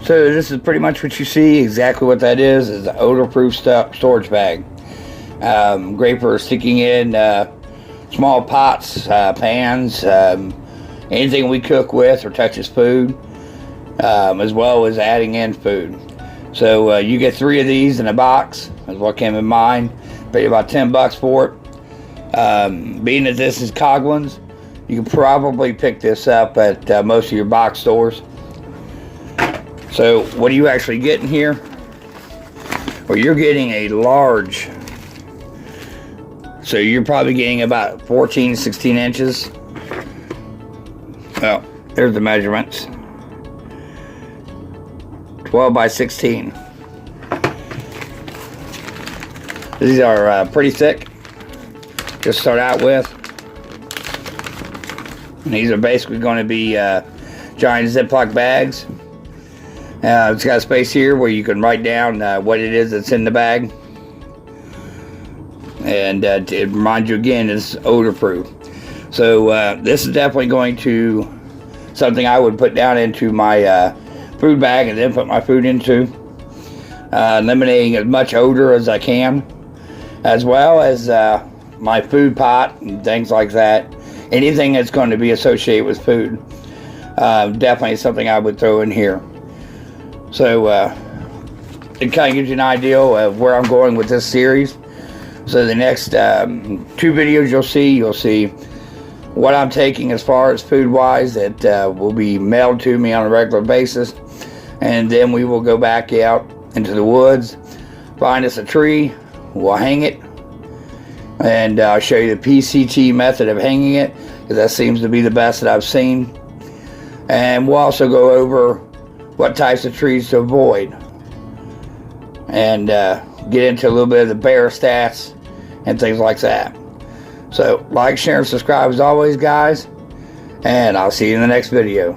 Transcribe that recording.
So this is pretty much what you see. Exactly what that is an odor-proof storage bag. Great for sticking in small pots, pans, anything we cook with or touches food, as well as adding in food. So you get 3 of these in a box, is what came in mine. Pay about $10 for it. Being that this is Coghlan's, you can probably pick this up at most of your box stores. So what are you actually getting here? Well, you're getting a large. So you're probably getting about 14, 16 inches. Well, there's the measurements. 12 by 16. These are pretty thick to start out with. And these are basically going to be giant Ziploc bags. It's got a space here where you can write down what it is that's in the bag. And it reminds you again, it's odor proof. So this is definitely going to something I would put down into my food bag and then put my food into. Eliminating as much odor as I can, as well as my food pot and things like that. Anything that's going to be associated with food, definitely something I would throw in here. So it kind of gives you an idea of where I'm going with this series. So the next 2 videos you'll see what I'm taking as far as food wise that will be mailed to me on a regular basis, and then we will go back out into the woods, find us a tree, we'll hang it, and I'll show you the PCT method of hanging it, because that seems to be the best that I've seen. And we'll also go over what types of trees to avoid, and get into a little bit of the bear stats and things like that. So like, share, and subscribe as always, guys, and I'll see you in the next video.